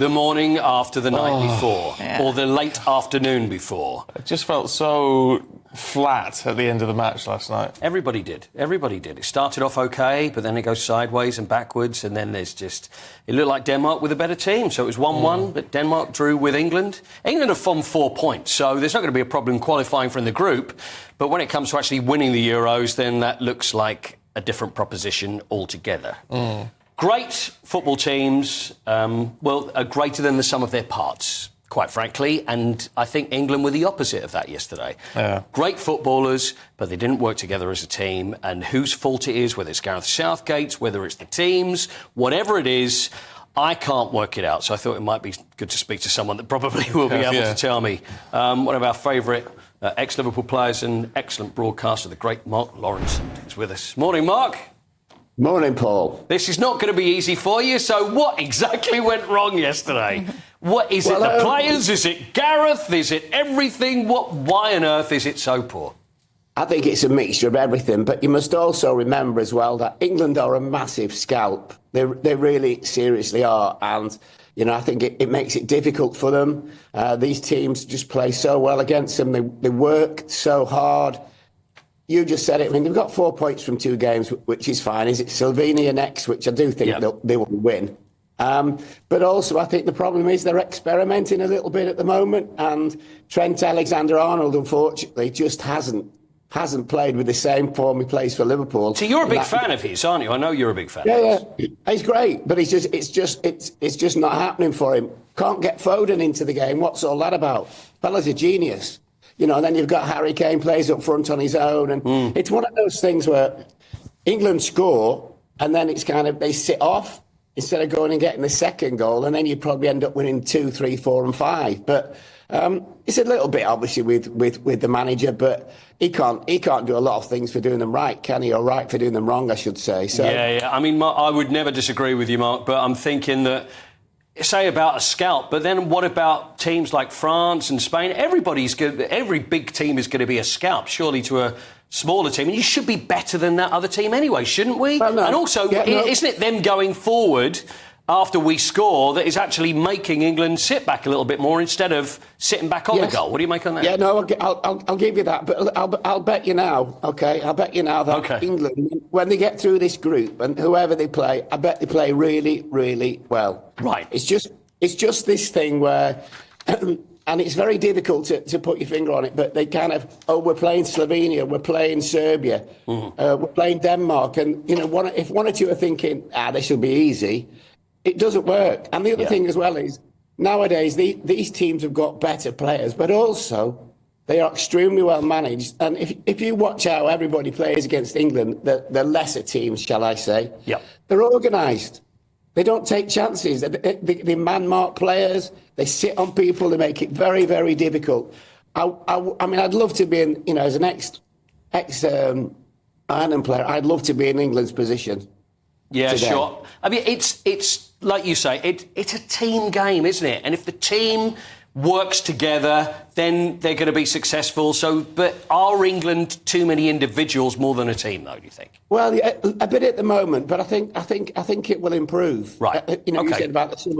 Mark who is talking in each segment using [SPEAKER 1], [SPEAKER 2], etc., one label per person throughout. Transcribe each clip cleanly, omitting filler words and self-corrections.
[SPEAKER 1] the morning after the night before, or the late afternoon before.
[SPEAKER 2] It just felt so flat at the end of the match last night.
[SPEAKER 1] Everybody did. It started off okay, but then it goes sideways and backwards, and then there's just... It looked like Denmark with a better team, so it was 1-1, but Denmark drew with England. England have won 4 points, so there's not going to be a problem qualifying from the group, but when it comes to actually winning the Euros, then that looks like a different proposition altogether. Great football teams, are greater than the sum of their parts, quite frankly, and I think England were the opposite of that yesterday.
[SPEAKER 2] Yeah.
[SPEAKER 1] Great footballers, but they didn't work together as a team, and whose fault it is, whether it's Gareth Southgate's, whether it's the team's, whatever it is, I can't work it out. So I thought it might be good to speak to someone that probably will be able to tell me. One of our favourite ex-Liverpool players and excellent broadcaster, the great Mark Lawrenson, is with us. Morning, Mark.
[SPEAKER 3] Morning, Paul.
[SPEAKER 1] This is not going to be easy for you, so what exactly went wrong yesterday? What is it, the players? Is it Gareth? Is it everything? Why on earth is it so poor?
[SPEAKER 3] I think it's a mixture of everything, but you must also remember as well that England are a massive scalp. They really seriously are, and I think it makes it difficult for them. These teams just play so well against them. They work so hard. You just said it. I mean, they've got 4 points from 2 games, which is fine. Is it Slovenia next, which I do think they will win. But also, I think the problem is they're experimenting a little bit at the moment, and Trent Alexander-Arnold, unfortunately, just hasn't played with the same form he plays for Liverpool.
[SPEAKER 1] So you're a big fan of his, aren't you? I know you're a big fan.
[SPEAKER 3] Yeah, he's great, but it's just not happening for him. Can't get Foden into the game. What's all that about? Fella's a genius. And then you've got Harry Kane plays up front on his own, and it's one of those things where England score, and then it's kind of they sit off instead of going and getting the second goal, and then you probably end up winning 2, 3, 4, and 5. But it's a little bit obviously with the manager, but he can't do a lot of things for doing them right, can he? Or right for doing them wrong, I should say. So
[SPEAKER 1] yeah. I mean, I would never disagree with you, Mark, but I'm thinking that. Say about a scalp, but then what about teams like France and Spain? Everybody's good. Every big team is going to be a scalp, surely, to a smaller team. And you should be better than that other team anyway, shouldn't we?
[SPEAKER 3] Well, no.
[SPEAKER 1] And also, isn't it them going forward after we score that is actually making England sit back a little bit more instead of sitting back on the goal? What do you make on that?
[SPEAKER 3] Yeah, no, I'll give you that, but I'll bet you now, OK? I'll bet you now that England, when they get through this group and whoever they play, I bet they play really, really well.
[SPEAKER 1] Right.
[SPEAKER 3] It's just this thing where, and it's very difficult to put your finger on it, but they kind of, we're playing Slovenia, we're playing Serbia, we're playing Denmark, and, if one or two are thinking, this will be easy, it doesn't work. And the other thing as well is, nowadays, these teams have got better players, but also they are extremely well managed. And if you watch how everybody plays against England, the lesser teams, shall I say, they're organised. They don't take chances. They man-mark players. They sit on people. They make it very, very difficult. I mean, I'd love to be in, as an ex-Ireland player, I'd love to be in England's position.
[SPEAKER 1] Yeah,
[SPEAKER 3] today.
[SPEAKER 1] sure. I mean, it's like you say, it's a team game, isn't it? And if the team works together, then they're going to be successful. So, but are England too many individuals more than a team, though? Do you think?
[SPEAKER 3] Well, yeah, a bit at the moment, but I think it will improve.
[SPEAKER 1] Right.
[SPEAKER 3] You said about some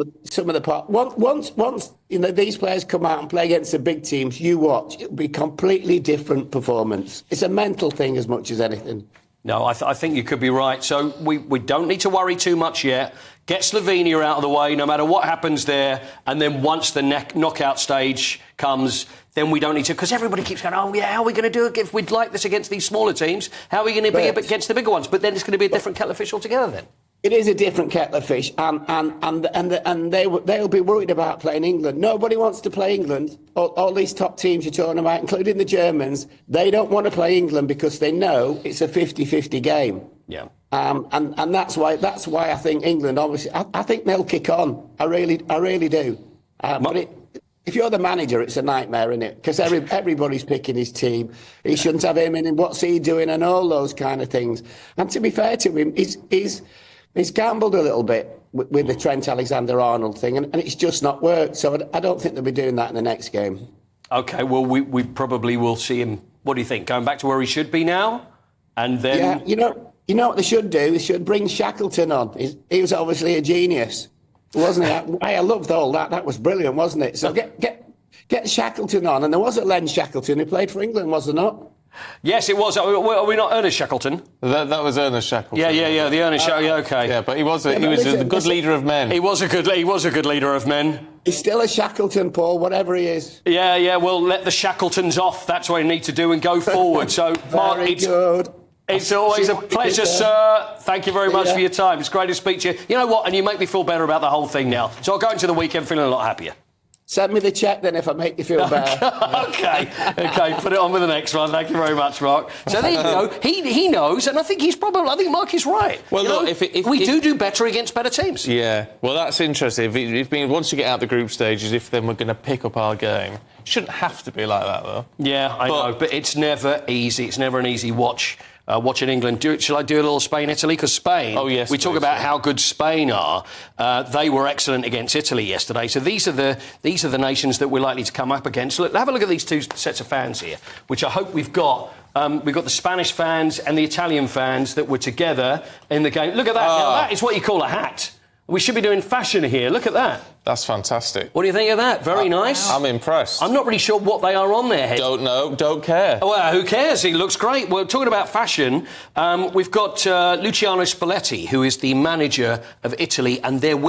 [SPEAKER 3] of the part. Once these players come out and play against the big teams, you watch, it'll be completely different performance. It's a mental thing as much as anything.
[SPEAKER 1] No, I think you could be right. So we don't need to worry too much yet. Get Slovenia out of the way, no matter what happens there. And then once the knockout stage comes, then we don't need to... Because everybody keeps going, how are we going to do it if we'd like this against these smaller teams? How are we going to be against the bigger ones? But then it's going to be a different kettle of fish altogether then.
[SPEAKER 3] It is a different kettle of fish, and they'll be worried about playing England. Nobody wants to play England. All these top teams you're talking about, including the Germans, they don't want to play England because they know it's a 50-50 game.
[SPEAKER 1] Yeah.
[SPEAKER 3] And that's why I think England, obviously, I think they'll kick on. I really do. But if you're the manager, it's a nightmare, isn't it? Because everybody's picking his team. He shouldn't have him in, and what's he doing, and all those kind of things. And to be fair to him, he's gambled a little bit with the Trent Alexander-Arnold thing, and it's just not worked. So I don't think they'll be doing that in the next game.
[SPEAKER 1] OK, well, we probably will see him, what do you think, going back to where he should be now? And then...
[SPEAKER 3] Yeah, you know what they should do? They should bring Shackleton on. He was obviously a genius. wasn't it? I loved all that. That was brilliant, wasn't it? So get Shackleton on, and there was a Len Shackleton who played for England, was there not?
[SPEAKER 1] Yes, it was. Are we not Ernest Shackleton?
[SPEAKER 2] That was Ernest Shackleton.
[SPEAKER 1] Yeah. The Ernest Shackleton. Yeah, OK.
[SPEAKER 2] Yeah, but he was a good leader of men.
[SPEAKER 1] He was a good leader of men.
[SPEAKER 3] He's still a Shackleton, Paul, whatever he is.
[SPEAKER 1] Yeah. Well, let the Shackletons off. That's what you need to do and go forward. So, Mark,
[SPEAKER 3] good.
[SPEAKER 1] It's always a pleasure, sir. Thank you very much for your time. It's great to speak to you. You know what? And you make me feel better about the whole thing now. So I'll go into the weekend feeling a lot happier.
[SPEAKER 3] Send me the cheque then if I make you feel better.
[SPEAKER 1] OK, put it on with the next one. Thank you very much, Mark. So there you go. He knows, and I think Mark is right.
[SPEAKER 2] Well, look, if
[SPEAKER 1] we do better against better teams.
[SPEAKER 2] Yeah, well, that's interesting. Once you get out the group stages, if then we're going to pick up our game, it shouldn't have to be like that, though. Yeah,
[SPEAKER 1] I know, but it's never easy. It's never an easy watch. Watching England. Shall I do a little Spain-Italy? Because Spain, we talk about how good Spain are. They were excellent against Italy yesterday. So these are the nations that we're likely to come up against. Look, have a look at these two sets of fans here, which I hope we've got. We've got the Spanish fans and the Italian fans that were together in the game. Look at that. Now, that is what you call a hat. We should be doing fashion here. Look at that.
[SPEAKER 2] That's fantastic.
[SPEAKER 1] What do you think of that? Very nice.
[SPEAKER 2] I'm impressed.
[SPEAKER 1] I'm not really sure what they are on their head.
[SPEAKER 2] Don't know. Don't care.
[SPEAKER 1] Well, who cares? He looks great. Well, talking about fashion, we've got Luciano Spalletti, who is the manager of Italy, and they don't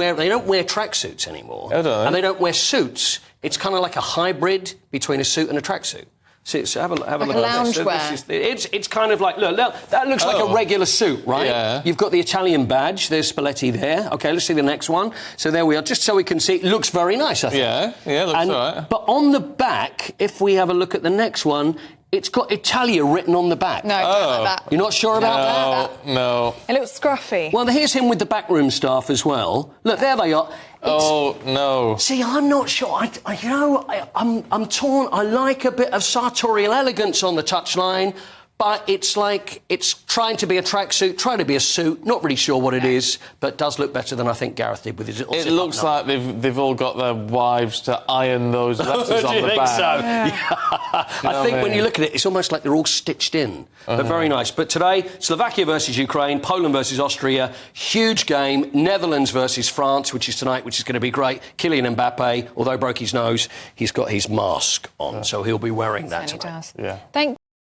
[SPEAKER 1] wear tracksuits anymore.
[SPEAKER 2] Oh, don't they?
[SPEAKER 1] And they don't wear suits. It's kind of like a hybrid between a suit and a tracksuit. So have a look at this.
[SPEAKER 4] Loungewear.
[SPEAKER 1] It's kind of like, look, that looks like a regular suit, right?
[SPEAKER 2] Yeah.
[SPEAKER 1] You've got the Italian badge. There's Spalletti there. OK, let's see the next one. So there we are, just so we can see. It looks very nice, I think.
[SPEAKER 2] Yeah, looks all right.
[SPEAKER 1] But on the back, if we have a look at the next one, it's got Italia written on the back.
[SPEAKER 4] No, I don't like that.
[SPEAKER 1] You're not sure about that?
[SPEAKER 2] No.
[SPEAKER 4] It looks scruffy.
[SPEAKER 1] Well, here's him with the backroom staff as well. Look, there they are.
[SPEAKER 2] No.
[SPEAKER 1] See, I'm not sure. I'm torn. I like a bit of sartorial elegance on the touchline, but it's like it's trying to be a tracksuit, trying to be a suit. Not really sure what it is, but does look better than I think Gareth did with his little.
[SPEAKER 2] It looks like they've all got their wives to iron those letters on the back.
[SPEAKER 1] Do you think so? Yeah. I think when you look at it, it's almost like they're all stitched in. But very nice. But today, Slovakia versus Ukraine, Poland versus Austria, huge game. Netherlands versus France, which is tonight, which is going to be great. Kylian Mbappe, although broke his nose, he's got his mask on, so he'll be wearing that tonight.
[SPEAKER 4] Yeah. Thank